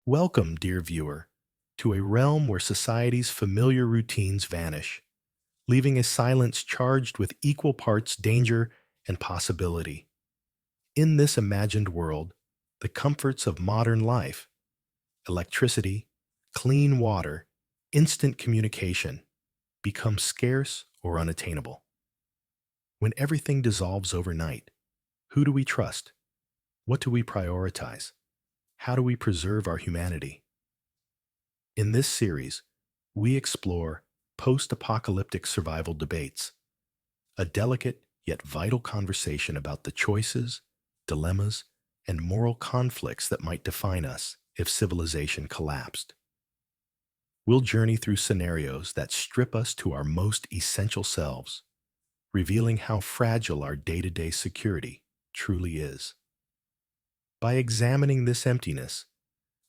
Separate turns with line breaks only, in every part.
Welcome, dear viewer, to a realm where society's familiar routines vanish, leaving a silence charged with equal parts danger and possibility. In this imagined world, the comforts of modern life, electricity, clean water, instant communication, become scarce or unattainable. When everything dissolves overnight, who do we trust? What do we prioritize? How do we preserve our humanity? In this series, we explore post-apocalyptic survival debates, a delicate yet vital conversation about the choices, dilemmas, and moral conflicts that might define us if civilization collapsed. We'll journey through scenarios that strip us to our most essential selves, revealing how fragile our day-to-day security truly is. By examining this emptiness,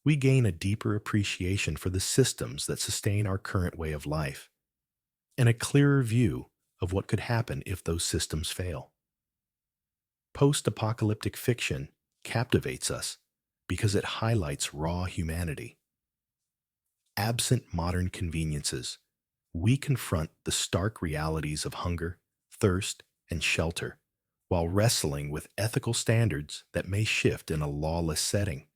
we gain a deeper appreciation for the systems that sustain our current way of life, and a clearer view of what could happen if those systems fail. Post-apocalyptic fiction captivates us because it highlights raw humanity. Absent modern conveniences, we confront the stark realities of hunger, thirst, and shelter, while wrestling with ethical standards that may shift in a lawless setting.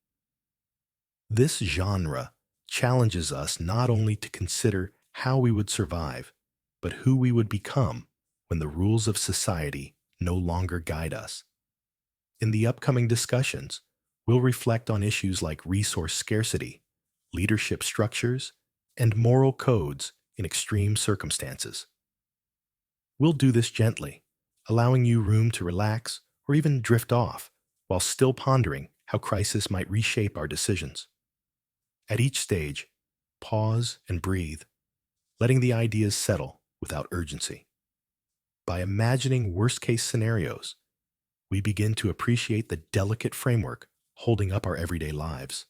This genre challenges us not only to consider how we would survive, but who we would become when the rules of society no longer guide us. In the upcoming discussions, we'll reflect on issues like resource scarcity, leadership structures, and moral codes in extreme circumstances. We'll do this gently, allowing you room to relax or even drift off while still pondering how crisis might reshape our decisions. At each stage, pause and breathe, letting the ideas settle without urgency. By imagining worst-case scenarios, we begin to appreciate the delicate framework holding up our everyday lives.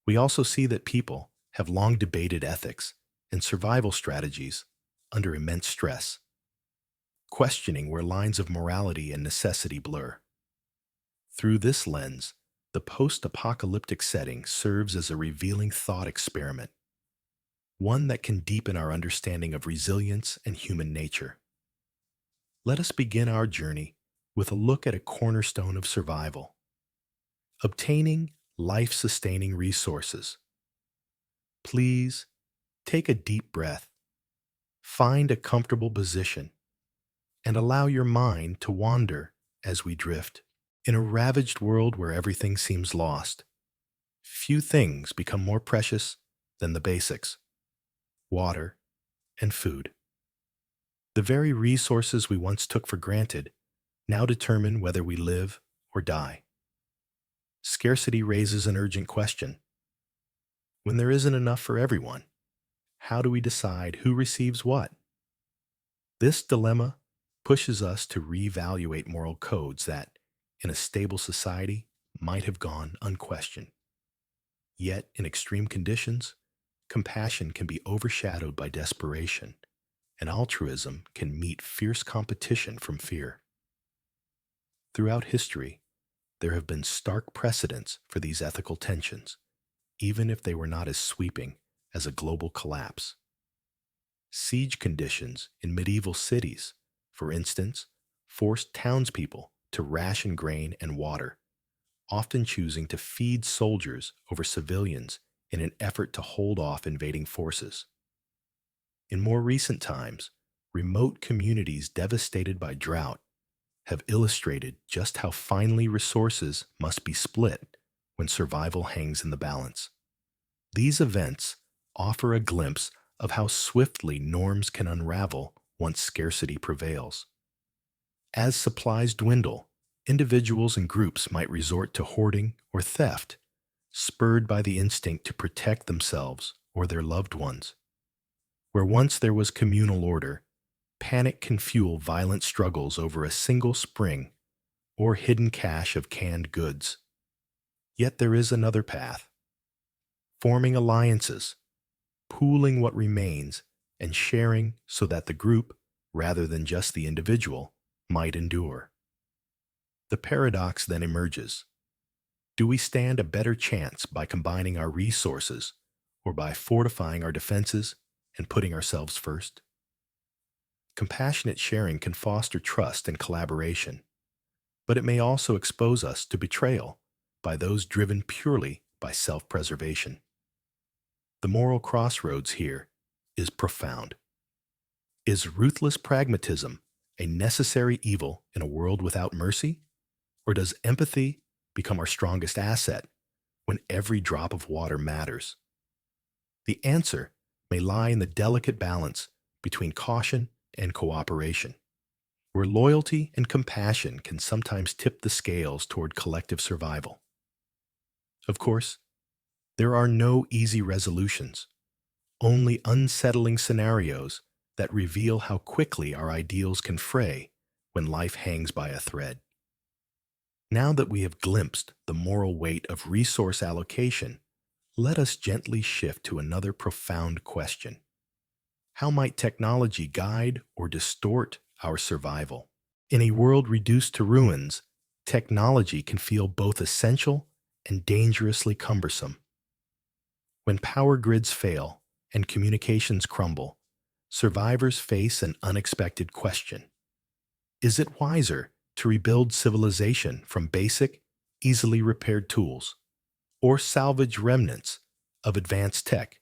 We also see that people have long debated ethics and survival strategies under immense stress, questioning where lines of morality and necessity blur. Through this lens, the post-apocalyptic setting serves as a revealing thought experiment, one that can deepen our understanding of resilience and human nature. Let us begin our journey with a look at a cornerstone of survival: obtaining life-sustaining resources. Please take a deep breath, find a comfortable position, and allow your mind to wander as we drift. In a ravaged world where everything seems lost, few things become more precious than the basics: water and food. The very resources we once took for granted now determine whether we live or die. Scarcity raises an urgent question. When there isn't enough for everyone, how do we decide who receives what? This dilemma pushes us to reevaluate moral codes that, in a stable society, might have gone unquestioned. Yet, in extreme conditions, compassion can be overshadowed by desperation, and altruism can meet fierce competition from fear. Throughout history, there have been stark precedents for these ethical tensions, even if they were not as sweeping as a global collapse. Siege conditions in medieval cities, for instance, forced townspeople to ration grain and water, often choosing to feed soldiers over civilians in an effort to hold off invading forces. In more recent times, remote communities devastated by drought have illustrated just how finely resources must be split when survival hangs in the balance. These events offer a glimpse of how swiftly norms can unravel once scarcity prevails. As supplies dwindle, individuals and groups might resort to hoarding or theft, spurred by the instinct to protect themselves or their loved ones. Where once there was communal order, panic can fuel violent struggles over a single spring or hidden cache of canned goods. Yet there is another path: forming alliances, pooling what remains, and sharing so that the group, rather than just the individual, might endure. The paradox then emerges. Do we stand a better chance by combining our resources or by fortifying our defenses and putting ourselves first? Compassionate sharing can foster trust and collaboration, but it may also expose us to betrayal by those driven purely by self-preservation. The moral crossroads here is profound. Is ruthless pragmatism a necessary evil in a world without mercy? Or does empathy become our strongest asset when every drop of water matters? The answer may lie in the delicate balance between caution and cooperation, where loyalty and compassion can sometimes tip the scales toward collective survival. Of course, there are no easy resolutions, only unsettling scenarios that reveal how quickly our ideals can fray when life hangs by a thread. Now that we have glimpsed the moral weight of resource allocation, let us gently shift to another profound question. How might technology guide or distort our survival? In a world reduced to ruins, technology can feel both essential and dangerously cumbersome. When power grids fail and communications crumble, survivors face an unexpected question. Is it wiser to rebuild civilization from basic, easily repaired tools, or salvage remnants of advanced tech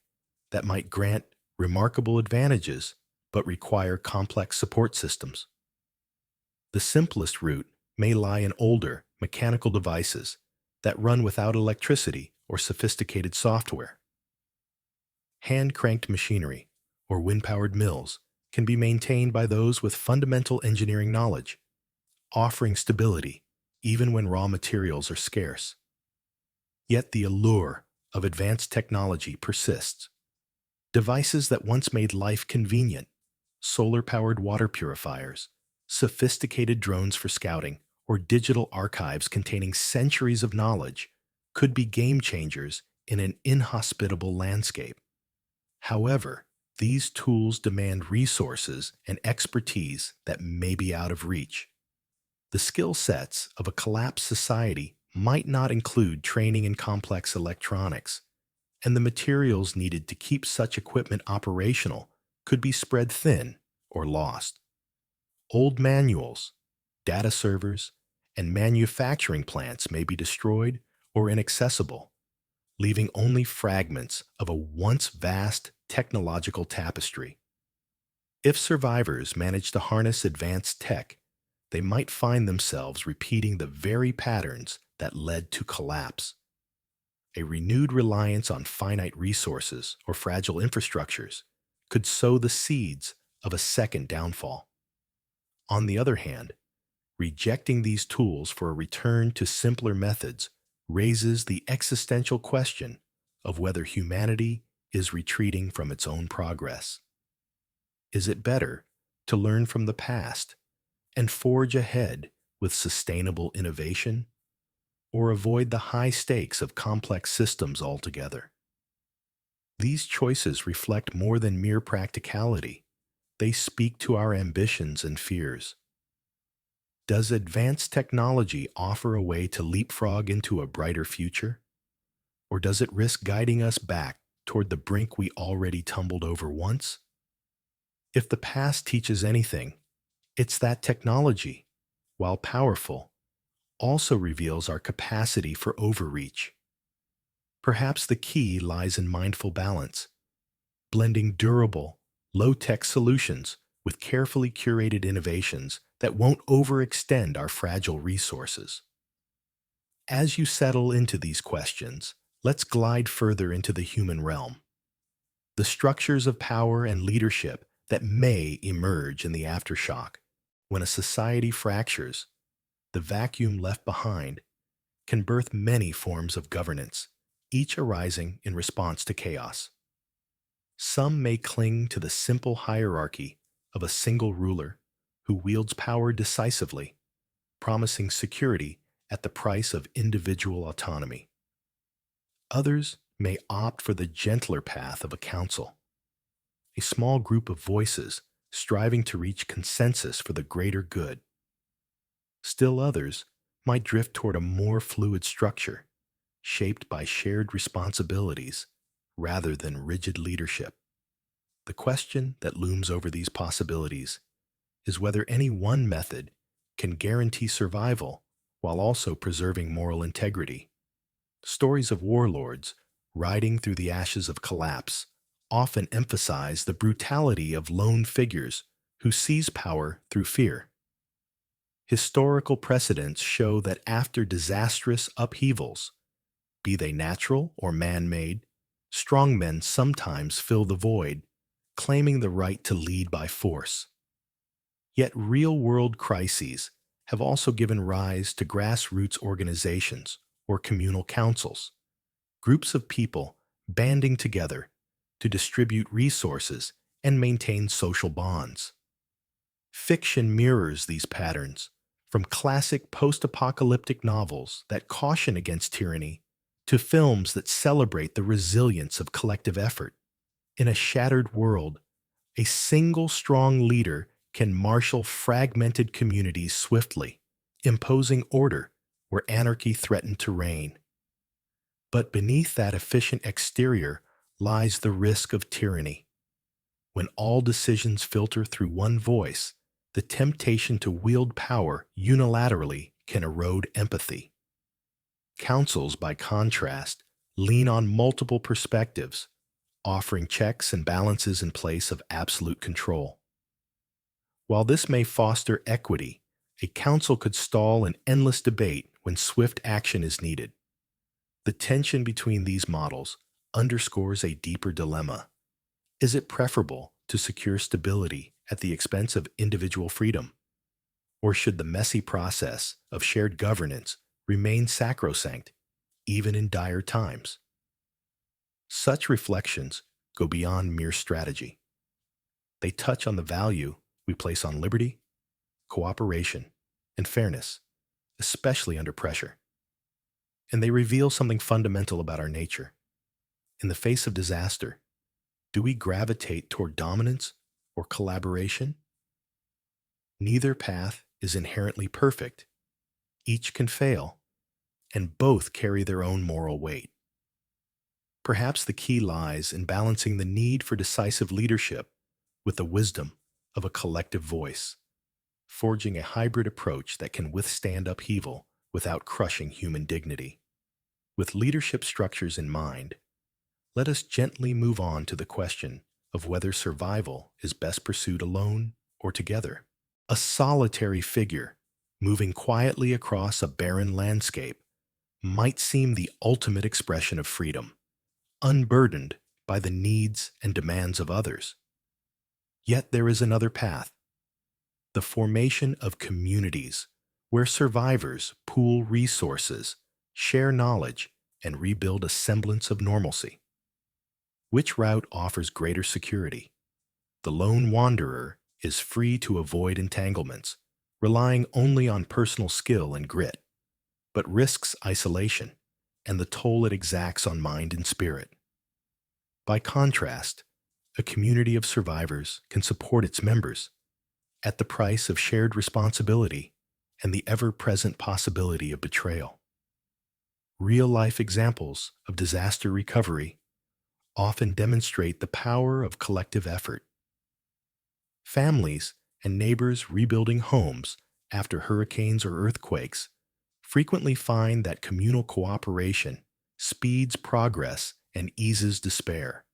that might grant remarkable advantages but require complex support systems? The simplest route may lie in older, mechanical devices that run without electricity or sophisticated software. Hand-cranked machinery or wind-powered mills can be maintained by those with fundamental engineering knowledge, offering stability even when raw materials are scarce. Yet the allure of advanced technology persists. Devices that once made life convenient, solar-powered water purifiers, sophisticated drones for scouting, or digital archives containing centuries of knowledge, could be game changers in an inhospitable landscape. However, these tools demand resources and expertise that may be out of reach. The skill sets of a collapsed society might not include training in complex electronics, and the materials needed to keep such equipment operational could be spread thin or lost. Old manuals, data servers, and manufacturing plants may be destroyed or inaccessible, leaving only fragments of a once vast technological tapestry. If survivors manage to harness advanced tech, they might find themselves repeating the very patterns that led to collapse. A renewed reliance on finite resources or fragile infrastructures could sow the seeds of a second downfall. On the other hand, rejecting these tools for a return to simpler methods raises the existential question of whether humanity is retreating from its own progress. Is it better to learn from the past and forge ahead with sustainable innovation, or avoid the high stakes of complex systems altogether? These choices reflect more than mere practicality. They speak to our ambitions and fears. Does advanced technology offer a way to leapfrog into a brighter future? Or does it risk guiding us back toward the brink we already tumbled over once? If the past teaches anything, it's that technology, while powerful, also reveals our capacity for overreach. Perhaps the key lies in mindful balance, blending durable, low-tech solutions with carefully curated innovations that won't overextend our fragile resources. As you settle into these questions, let's glide further into the human realm. The structures of power and leadership that may emerge in the aftershock. When a society fractures, the vacuum left behind can birth many forms of governance, each arising in response to chaos. Some may cling to the simple hierarchy of a single ruler who wields power decisively, promising security at the price of individual autonomy. Others may opt for the gentler path of a council, a small group of voices striving to reach consensus for the greater good. Still others might drift toward a more fluid structure, shaped by shared responsibilities rather than rigid leadership. The question that looms over these possibilities is whether any one method can guarantee survival while also preserving moral integrity. Stories of warlords riding through the ashes of collapse often emphasize the brutality of lone figures who seize power through fear. Historical precedents show that after disastrous upheavals, be they natural or man-made, strong men sometimes fill the void, claiming the right to lead by force. Yet real-world crises have also given rise to grassroots organizations or communal councils, groups of people banding together to distribute resources and maintain social bonds. Fiction mirrors these patterns, from classic post-apocalyptic novels that caution against tyranny to films that celebrate the resilience of collective effort. In a shattered world, a single strong leader can marshal fragmented communities swiftly, imposing order where anarchy threatened to reign. But beneath that efficient exterior lies the risk of tyranny. When all decisions filter through one voice, the temptation to wield power unilaterally can erode empathy. Councils, by contrast, lean on multiple perspectives, offering checks and balances in place of absolute control. While this may foster equity, a council could stall an endless debate when swift action is needed. The tension between these models underscores a deeper dilemma. Is it preferable to secure stability at the expense of individual freedom? Or should the messy process of shared governance remain sacrosanct, even in dire times? Such reflections go beyond mere strategy. They touch on the value we place on liberty, cooperation, and fairness, especially under pressure. And they reveal something fundamental about our nature. In the face of disaster, do we gravitate toward dominance or collaboration? Neither path is inherently perfect. Each can fail, and both carry their own moral weight. Perhaps the key lies in balancing the need for decisive leadership with the wisdom of a collective voice, forging a hybrid approach that can withstand upheaval without crushing human dignity. With leadership structures in mind, let us gently move on to the question of whether survival is best pursued alone or together. A solitary figure, moving quietly across a barren landscape, might seem the ultimate expression of freedom, unburdened by the needs and demands of others. Yet there is another path, the formation of communities where survivors pool resources, share knowledge, and rebuild a semblance of normalcy. Which route offers greater security? The lone wanderer is free to avoid entanglements, relying only on personal skill and grit, but risks isolation and the toll it exacts on mind and spirit. By contrast, a community of survivors can support its members at the price of shared responsibility and the ever-present possibility of betrayal. Real-life examples of disaster recovery often demonstrate the power of collective effort. Families and neighbors rebuilding homes after hurricanes or earthquakes frequently find that communal cooperation speeds progress and eases despair.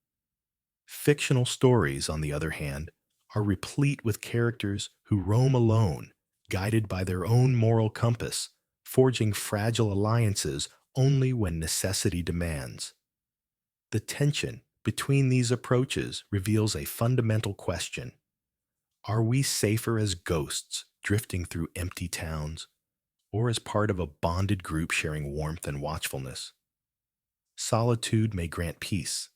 Fictional stories, on the other hand, are replete with characters who roam alone, guided by their own moral compass, forging fragile alliances only when necessity demands. The tension between these approaches reveals a fundamental question. Are we safer as ghosts drifting through empty towns, or as part of a bonded group sharing warmth and watchfulness? Solitude may grant peace,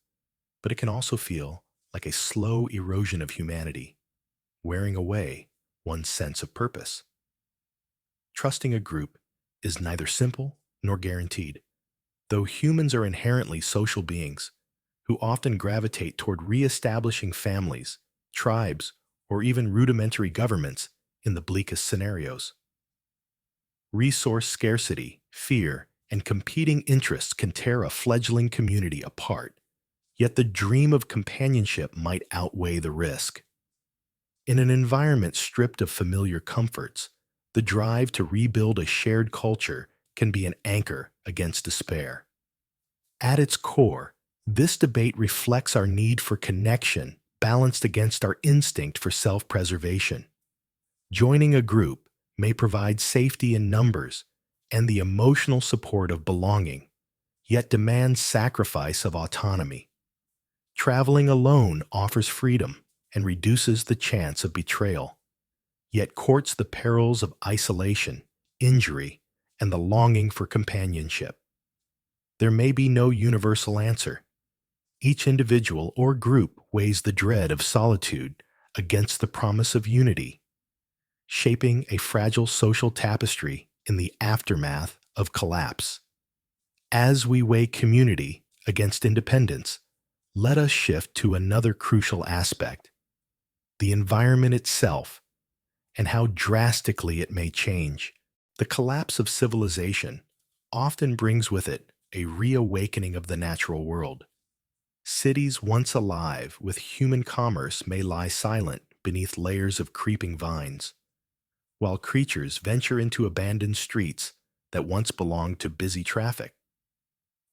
but it can also feel like a slow erosion of humanity, wearing away one's sense of purpose. Trusting a group is neither simple nor guaranteed. Though humans are inherently social beings who often gravitate toward re-establishing families, tribes, or even rudimentary governments in the bleakest scenarios. Resource scarcity, fear, and competing interests can tear a fledgling community apart. Yet the dream of companionship might outweigh the risk. In an environment stripped of familiar comforts, the drive to rebuild a shared culture can be an anchor against despair. At its core, this debate reflects our need for connection balanced against our instinct for self-preservation. Joining a group may provide safety in numbers and the emotional support of belonging, yet demands sacrifice of autonomy. Traveling alone offers freedom and reduces the chance of betrayal, yet courts the perils of isolation, injury, and the longing for companionship. There may be no universal answer. Each individual or group weighs the dread of solitude against the promise of unity, shaping a fragile social tapestry in the aftermath of collapse. As we weigh community against independence, let us shift to another crucial aspect: the environment itself and how drastically it may change. The collapse of civilization often brings with it a reawakening of the natural world. Cities once alive with human commerce may lie silent beneath layers of creeping vines, while creatures venture into abandoned streets that once belonged to busy traffic.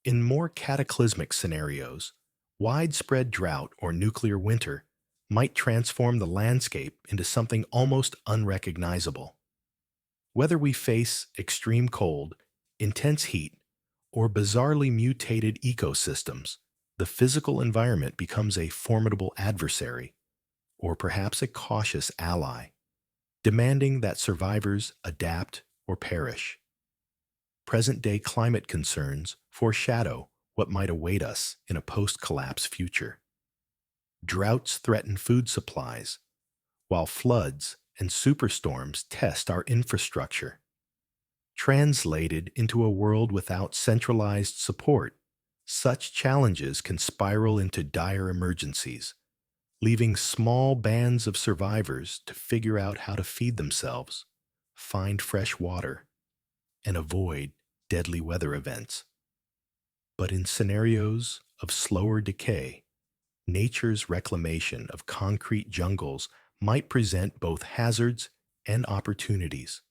In more cataclysmic scenarios, widespread drought or nuclear winter might transform the landscape into something almost unrecognizable. Whether we face extreme cold, intense heat, or bizarrely mutated ecosystems, the physical environment becomes a formidable adversary, or perhaps a cautious ally, demanding that survivors adapt or perish. Present-day climate concerns foreshadow what might await us in a post-collapse future. Droughts threaten food supplies, while floods and superstorms test our infrastructure. Translated into a world without centralized support, such challenges can spiral into dire emergencies, leaving small bands of survivors to figure out how to feed themselves, find fresh water, and avoid deadly weather events. But in scenarios of slower decay, nature's reclamation of concrete jungles might present both hazards and opportunities.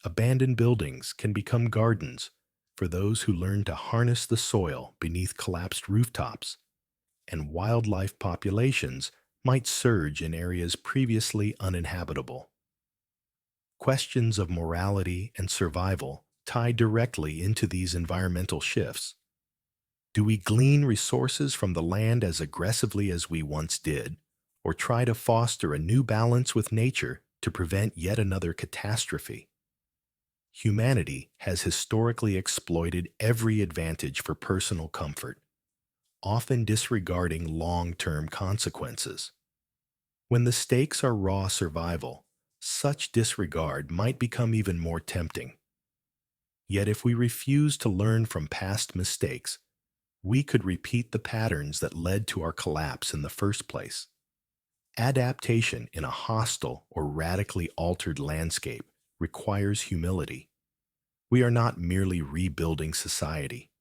Abandoned buildings can become gardens for those who learn to harness the soil beneath collapsed rooftops, and wildlife populations might surge in areas previously uninhabitable. Questions of morality and survival tie directly into these environmental shifts. Do we glean resources from the land as aggressively as we once did, or try to foster a new balance with nature to prevent yet another catastrophe? Humanity has historically exploited every advantage for personal comfort, often disregarding long-term consequences. When the stakes are raw survival, such disregard might become even more tempting. Yet if we refuse to learn from past mistakes, we could repeat the patterns that led to our collapse in the first place. Adaptation in a hostile or radically altered landscape requires humility. We are not merely rebuilding society.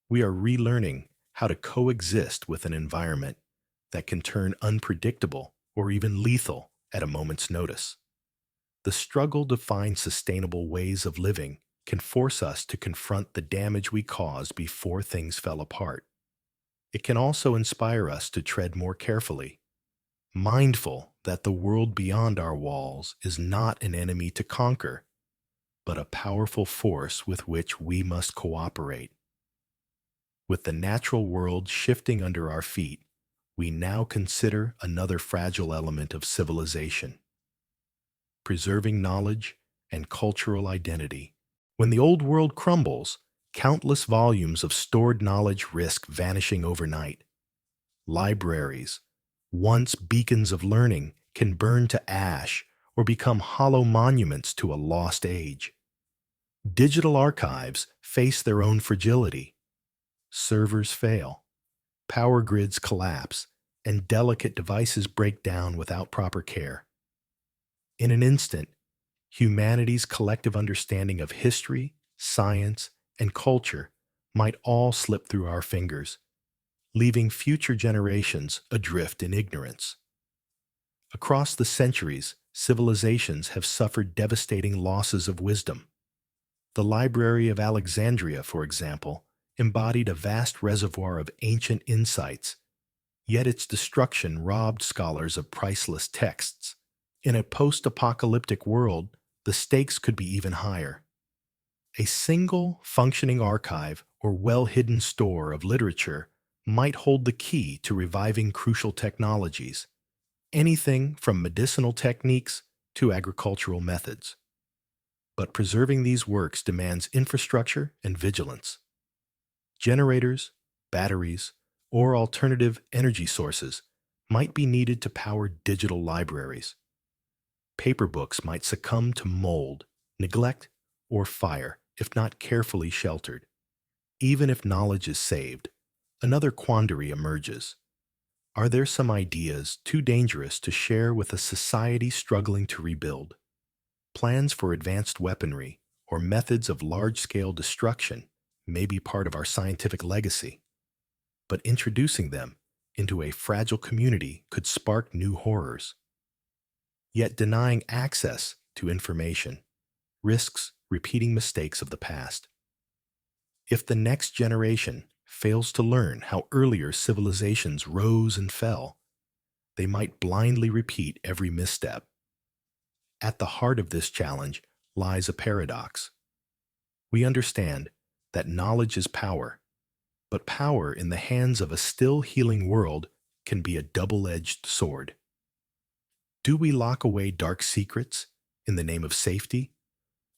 We are relearning how to coexist with an environment that can turn unpredictable or even lethal at a moment's notice. The struggle to find sustainable ways of living can force us to confront the damage we caused before things fell apart. It can also inspire us to tread more carefully, mindful that the world beyond our walls is not an enemy to conquer, but a powerful force with which we must cooperate. With the natural world shifting under our feet, we now consider another fragile element of civilization: preserving knowledge and cultural identity. When the old world crumbles, countless volumes of stored knowledge risk vanishing overnight. Libraries, once beacons of learning, can burn to ash or become hollow monuments to a lost age. Digital archives face their own fragility. Servers fail, power grids collapse, and delicate devices break down without proper care. In an instant, humanity's collective understanding of history, science, and culture might all slip through our fingers, leaving future generations adrift in ignorance. Across the centuries, civilizations have suffered devastating losses of wisdom. The Library of Alexandria, for example, embodied a vast reservoir of ancient insights, yet its destruction robbed scholars of priceless texts. In a post-apocalyptic world, the stakes could be even higher. A single functioning archive or well-hidden store of literature might hold the key to reviving crucial technologies, anything from medicinal techniques to agricultural methods. But preserving these works demands infrastructure and vigilance. Generators, batteries, or alternative energy sources might be needed to power digital libraries. Paper books might succumb to mold, neglect, or fire if not carefully sheltered. Even if knowledge is saved, another quandary emerges. Are there some ideas too dangerous to share with a society struggling to rebuild? Plans for advanced weaponry or methods of large-scale destruction may be part of our scientific legacy, but introducing them into a fragile community could spark new horrors. Yet denying access to information risks repeating mistakes of the past. If the next generation fails to learn how earlier civilizations rose and fell, they might blindly repeat every misstep. At the heart of this challenge lies a paradox. We understand that knowledge is power, but power in the hands of a still healing world can be a double-edged sword. Do we lock away dark secrets in the name of safety,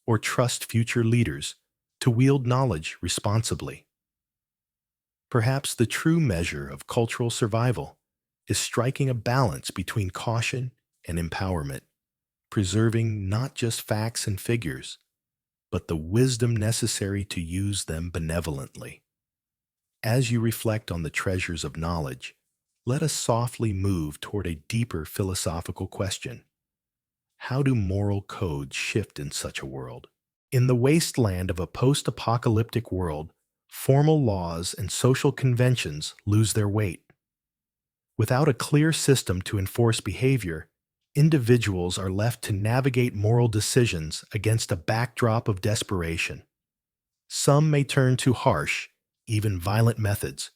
or trust future leaders to wield knowledge responsibly? Perhaps the true measure of cultural survival is striking a balance between caution and empowerment, preserving not just facts and figures, but the wisdom necessary to use them benevolently. As you reflect on the treasures of knowledge, let us softly move toward a deeper philosophical question. How do moral codes shift in such a world? In the wasteland of a post-apocalyptic world, formal laws and social conventions lose their weight. Without a clear system to enforce behavior, individuals are left to navigate moral decisions against a backdrop of desperation. Some may turn to harsh, even violent methods,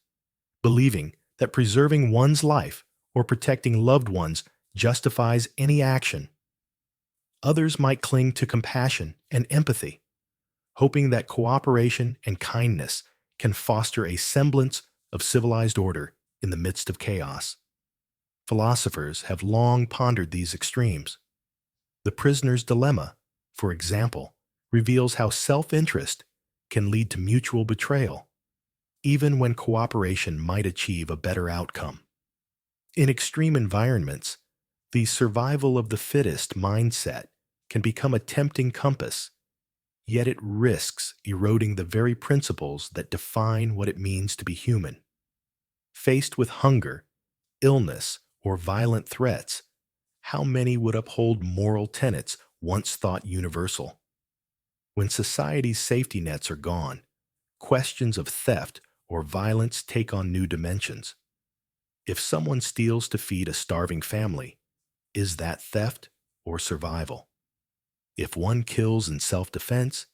believing that preserving one's life or protecting loved ones justifies any action. Others might cling to compassion and empathy, hoping that cooperation and kindness can foster a semblance of civilized order in the midst of chaos. Philosophers have long pondered these extremes. The prisoner's dilemma, for example, reveals how self-interest can lead to mutual betrayal, even when cooperation might achieve a better outcome. In extreme environments, the survival of the fittest mindset can become a tempting compass, yet it risks eroding the very principles that define what it means to be human. Faced with hunger, illness, or violent threats, how many would uphold moral tenets once thought universal? When society's safety nets are gone, questions of theft or violence take on new dimensions. If someone steals to feed a starving family, is that theft or survival? If one kills in self-defense,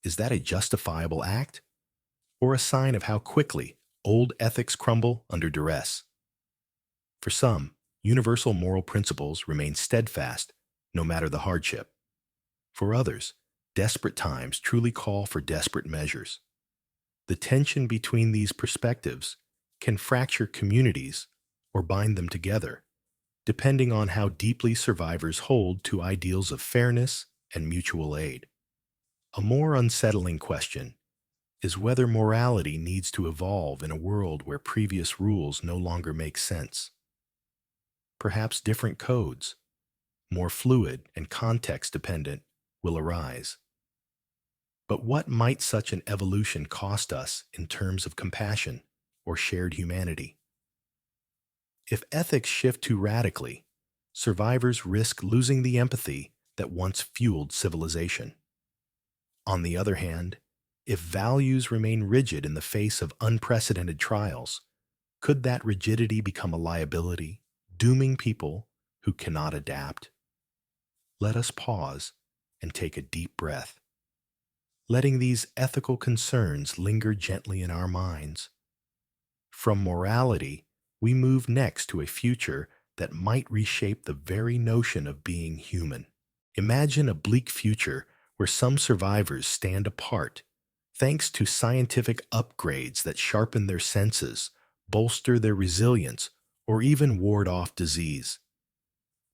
is that a justifiable act, or a sign of how quickly old ethics crumble under duress? For some, universal moral principles remain steadfast no matter the hardship. For others, desperate times truly call for desperate measures. The tension between these perspectives can fracture communities or bind them together, depending on how deeply survivors hold to ideals of fairness and mutual aid. A more unsettling question is whether morality needs to evolve in a world where previous rules no longer make sense. Perhaps different codes, more fluid and context-dependent, will arise. But what might such an evolution cost us in terms of compassion or shared humanity? If ethics shift too radically, survivors risk losing the empathy that once fueled civilization. On the other hand, If values remain rigid in the face of unprecedented trials, could that rigidity become a liability, dooming people who cannot adapt? Let us pause and take a deep breath, letting these ethical concerns linger gently in our minds. From morality, we move next to a future that might reshape the very notion of being human. Imagine a bleak future where some survivors stand apart thanks to scientific upgrades that sharpen their senses, bolster their resilience, or even ward off disease.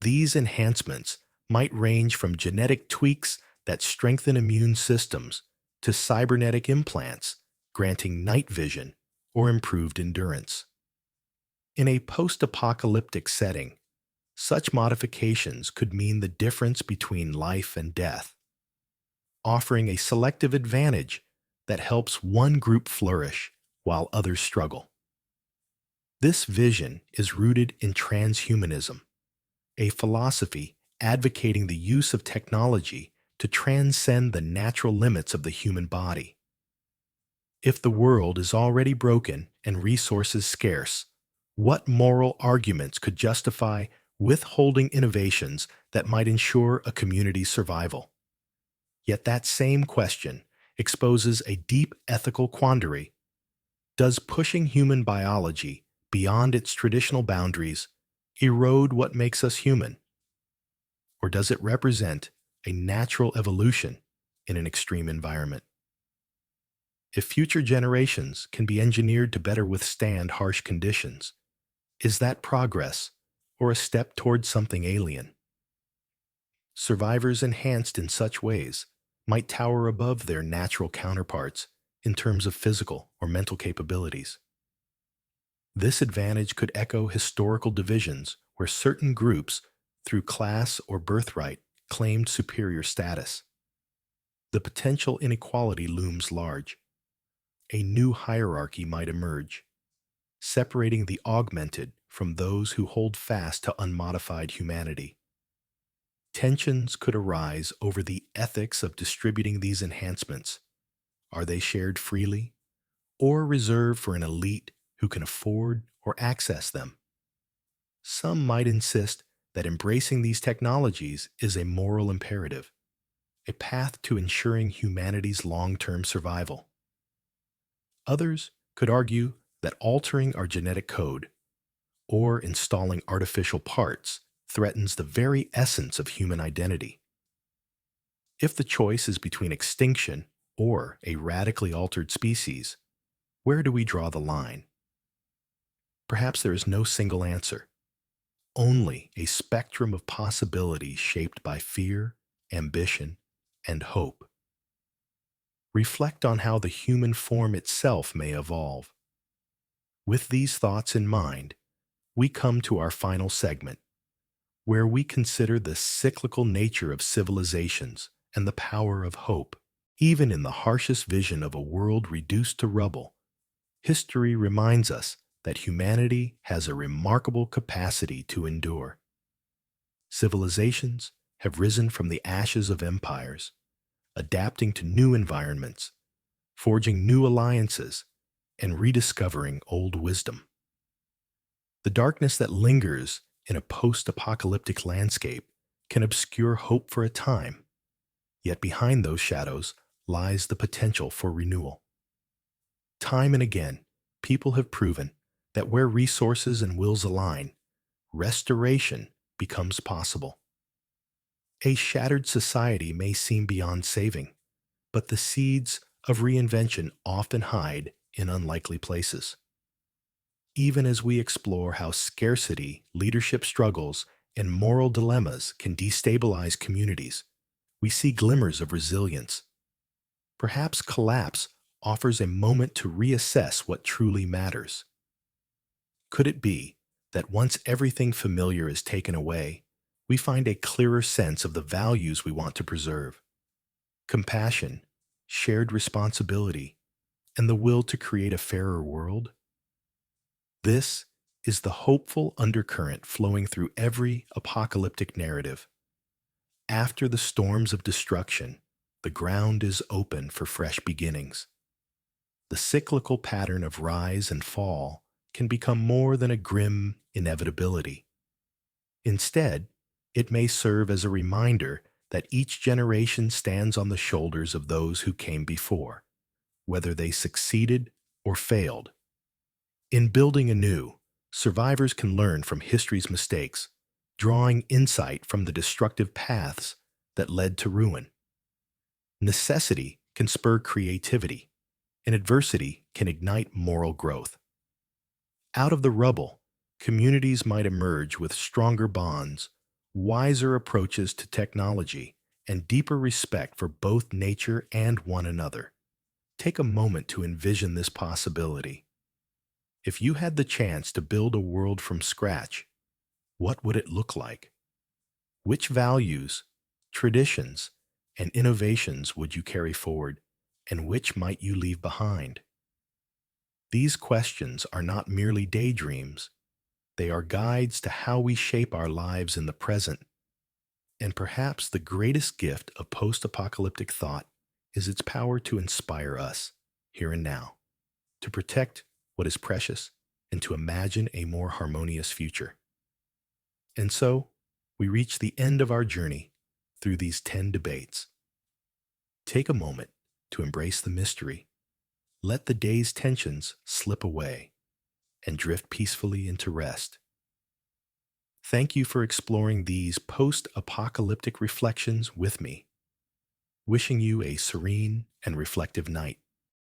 These enhancements might range from genetic tweaks that strengthen immune systems to cybernetic implants, granting night vision or improved endurance. In a post-apocalyptic setting, such modifications could mean the difference between life and death, offering a selective advantage that helps one group flourish while others struggle. This vision is rooted in transhumanism, a philosophy advocating the use of technology to transcend the natural limits of the human body. If the world is already broken and resources scarce, what moral arguments could justify withholding innovations that might ensure a community's survival? Yet that same question exposes a deep ethical quandary. Does pushing human biology beyond its traditional boundaries erode what makes us human? Or does it represent a natural evolution in an extreme environment? If future generations can be engineered to better withstand harsh conditions, is that progress or a step towards something alien? Survivors enhanced in such ways might tower above their natural counterparts in terms of physical or mental capabilities. This advantage could echo historical divisions where certain groups, through class or birthright, claimed superior status. The potential inequality looms large. A new hierarchy might emerge, separating the augmented from those who hold fast to unmodified humanity. Tensions could arise over the ethics of distributing these enhancements. Are they shared freely, or reserved for an elite who can afford or access them? Some might insist that embracing these technologies is a moral imperative, a path to ensuring humanity's long-term survival. Others could argue that altering our genetic code or installing artificial parts threatens the very essence of human identity. If the choice is between extinction or a radically altered species, where do we draw the line? Perhaps there is no single answer, only a spectrum of possibilities shaped by fear, ambition, and hope. Reflect on how the human form itself may evolve. With these thoughts in mind, we come to our final segment, where we consider the cyclical nature of civilizations and the power of hope. Even in the harshest vision of a world reduced to rubble, history reminds us that humanity has a remarkable capacity to endure. Civilizations have risen from the ashes of empires, adapting to new environments, forging new alliances, and rediscovering old wisdom. The darkness that lingers in a post-apocalyptic landscape can obscure hope for a time, yet behind those shadows lies the potential for renewal. Time and again, people have proven that where resources and wills align, restoration becomes possible. A shattered society may seem beyond saving, but the seeds of reinvention often hide in unlikely places. Even as we explore how scarcity, leadership struggles, and moral dilemmas can destabilize communities, we see glimmers of resilience. Perhaps collapse offers a moment to reassess what truly matters. Could it be that once everything familiar is taken away, we find a clearer sense of the values we want to preserve? Compassion, shared responsibility, and the will to create a fairer world? This is the hopeful undercurrent flowing through every apocalyptic narrative. After the storms of destruction, the ground is open for fresh beginnings. The cyclical pattern of rise and fall can become more than a grim inevitability. Instead, it may serve as a reminder that each generation stands on the shoulders of those who came before, whether they succeeded or failed. In building anew, survivors can learn from history's mistakes, drawing insight from the destructive paths that led to ruin. Necessity can spur creativity, and adversity can ignite moral growth. Out of the rubble, communities might emerge with stronger bonds, wiser approaches to technology, and deeper respect for both nature and one another. Take a moment to envision this possibility. If you had the chance to build a world from scratch, what would it look like? Which values, traditions, and innovations would you carry forward, and which might you leave behind? These questions are not merely daydreams. They are guides to how we shape our lives in the present. And perhaps the greatest gift of post-apocalyptic thought is its power to inspire us, here and now, to protect what is precious and to imagine a more harmonious future. And so, we reach the end of our journey through these 10 debates. Take a moment to embrace the mystery. Let the day's tensions slip away and drift peacefully into rest. Thank you for exploring these post-apocalyptic reflections with me. Wishing you a serene and reflective night.